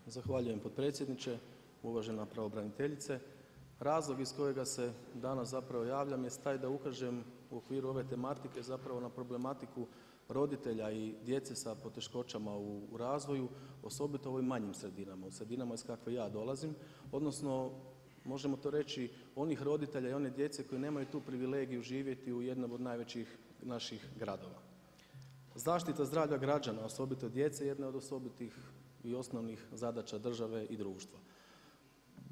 Zahvaljujem potpredsjedniče, uvažena pravobraniteljice. Razlog iz kojega se danas zapravo javljam jest taj da ukažem u okviru ove tematike zapravo na problematiku roditelja i djece sa poteškoćama u razvoju, osobito u ovim manjim sredinama, u sredinama iz kakve ja dolazim, odnosno možemo to reći onih roditelja i one djece koji nemaju tu privilegiju živjeti u jednom od najvećih naših gradova. Zaštita zdravlja građana, osobito djece, jedna je od osobitih i osnovnih zadaća države i društva.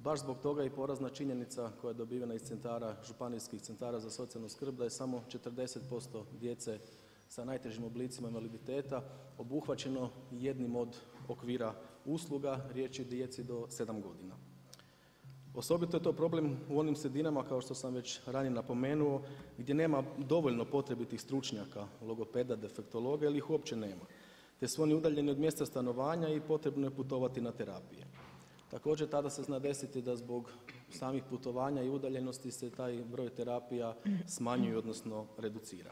Baš zbog toga i porazna činjenica koja je dobivena iz centara, županijskih centara za socijalnu skrb, da je samo 40% djece sa najtežim oblicima invaliditeta obuhvaćeno jednim od okvira usluga, riječ je o djeci do 7 godina. Osobito je to problem u onim sredinama, kao što sam već ranije napomenuo, gdje nema dovoljno potrebitih stručnjaka, logopeda, defektologa ili ih uopće nema, te su oni udaljeni od mjesta stanovanja i potrebno je putovati na terapije. Također tada se zna desiti da zbog samih putovanja i udaljenosti se taj broj terapija smanjuje, odnosno reducira.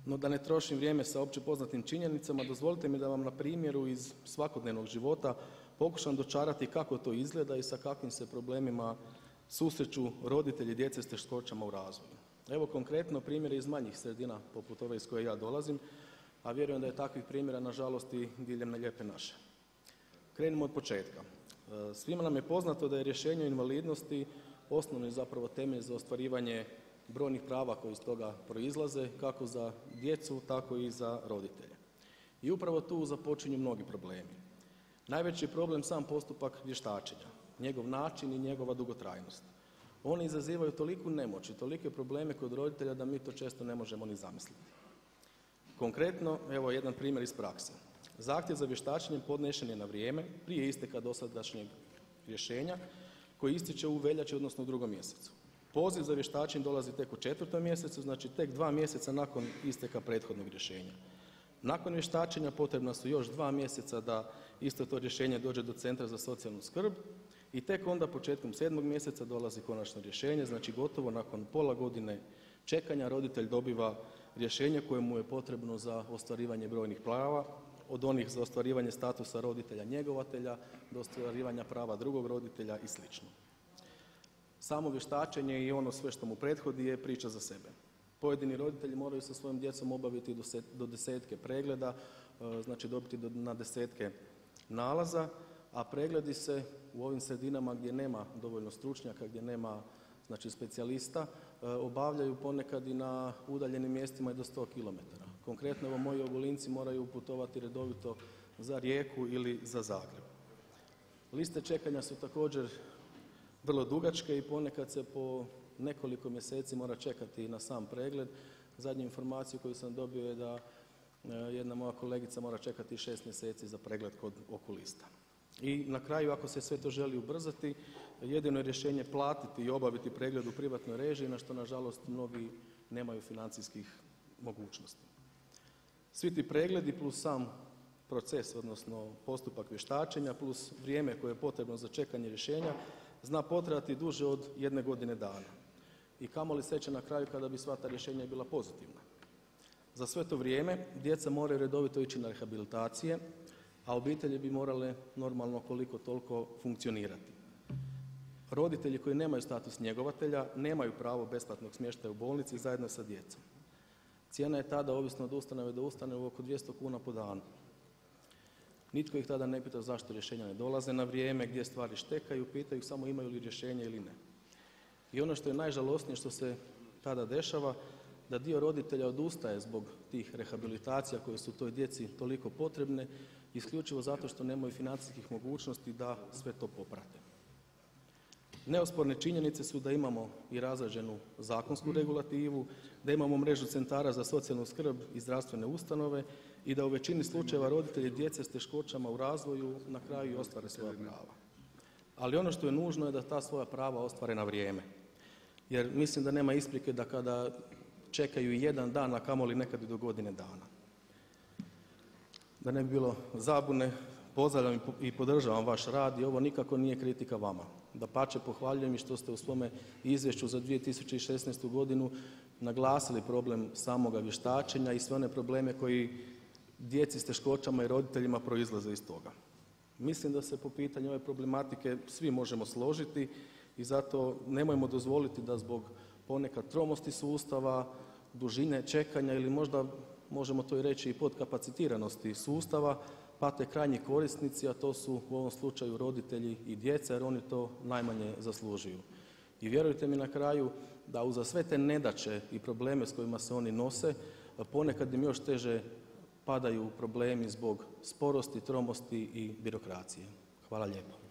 No da ne trošim vrijeme sa opće poznatim činjenicama, dozvolite mi da vam na primjeru iz svakodnevnog života pokušam dočarati kako to izgleda i sa kakvim se problemima susreću roditelji djece s teškoćama u razvoju. Evo konkretno primjere iz manjih sredina poput ove iz koje ja dolazim, a vjerujem da je takvih primjera nažalost i diljem Lijepe naše. Krenimo od početka. Svima nam je poznato da je rješenje o invalidnosti osnovni zapravo temelj za ostvarivanje brojnih prava koji iz toga proizlaze, kako za djecu, tako i za roditelje. I upravo tu započinju mnogi problemi. Najveći problem sam postupak vještačenja, njegov način i njegova dugotrajnost. Oni izazivaju toliku nemoć i tolike probleme kod roditelja da mi to često ne možemo ni zamisliti. Konkretno, evo jedan primjer iz prakse. Zahtjev za vještačenjem podnešen je na vrijeme, prije isteka dosadašnjeg rješenja koji ističe u veljači, odnosno u 2. mjesecu. Poziv za vještačenje dolazi tek u 4. mjesecu, znači tek 2 mjeseca nakon isteka prethodnog rješenja. Nakon vještačenja potrebna su još 2 mjeseca da isto to rješenje dođe do Centra za socijalnu skrb i tek onda početkom 7. mjeseca dolazi konačno rješenje, znači gotovo nakon pola godine čekanja roditelj dobiva rješenje koje mu je potrebno za ostvarivanje brojnih prava, od onih za ostvarivanje statusa roditelja njegovatelja do ostvarivanja prava drugog roditelja i sl. Samo vještačenje i ono sve što mu prethodi je priča za sebe. Pojedini roditelji moraju sa svojom djecom obaviti do 10 pregleda, znači dobiti na 10 nalaza, a pregledi se u ovim sredinama gdje nema dovoljno stručnjaka, gdje nema znači specijalista, obavljaju ponekad i na udaljenim mjestima i do 100 km. Konkretno evo moji Ogulinci moraju putovati redovito za Rijeku ili za Zagreb. Liste čekanja su također vrlo dugačke i ponekad se po nekoliko mjeseci mora čekati na sam pregled. Zadnju informaciju koju sam dobio je da jedna moja kolegica mora čekati 6 mjeseci za pregled kod okulista. I na kraju ako se sve to želi ubrzati, jedino je rješenje platiti i obaviti pregled u privatnoj režiji, na što nažalost mnogi nemaju financijskih mogućnosti. Svi ti pregledi plus sam proces, odnosno postupak vještačenja plus vrijeme koje je potrebno za čekanje rješenja zna potrajati duže od 1 godine dana. I kamoli sreće na kraju kada bi sva ta rješenja bila pozitivna. Za sve to vrijeme djeca moraju redovito ići na rehabilitacije, a obitelji bi morale normalno koliko toliko funkcionirati. Roditelji koji nemaju status njegovatelja nemaju pravo besplatnog smještaja u bolnici zajedno sa djecom. Cijena je tada ovisno od ustanove do ustanove oko 200 kuna po danu. Nitko ih tada ne pita zašto rješenja ne dolaze na vrijeme, gdje stvari štekaju, pitaju samo imaju li rješenje ili ne. I ono što je najžalosnije što se tada dešava, da dio roditelja odustaje zbog tih rehabilitacija koje su toj djeci toliko potrebne, isključivo zato što nemaju financijskih mogućnosti da sve to poprate. Neosporne činjenice su da imamo i razrađenu zakonsku regulativu, da imamo mrežu centara za socijalnu skrb i zdravstvene ustanove i da u većini slučajeva roditelji djece s teškoćama u razvoju na kraju i ostvare svoja prava. Ali ono što je nužno je da ta svoja prava ostvare na vrijeme. Jer mislim da nema isprike da kada čekaju 1 dan, a kamoli nekad i do godine dana. Da ne bi bilo zabune, pozdravljam i podržavam vaš rad i ovo nikako nije kritika vama. Dapače, pohvaljujem i što ste u svome izvješću za 2016. godinu naglasili problem samoga vještačenja i sve one probleme koji djeci s teškoćama i roditeljima proizlaze iz toga. Mislim da se po pitanju ove problematike svi možemo složiti i zato nemojmo dozvoliti da zbog ponekad tromosti sustava, dužine čekanja ili možda možemo to i reći i podkapacitiranosti sustava pate krajnji korisnici, a to su u ovom slučaju roditelji i djeca jer oni to najmanje zaslužuju. I vjerujte mi na kraju da uza sve te nedaće i probleme s kojima se oni nose ponekad im još teže padaju problemi zbog sporosti, tromosti i birokracije. Hvala lijepo.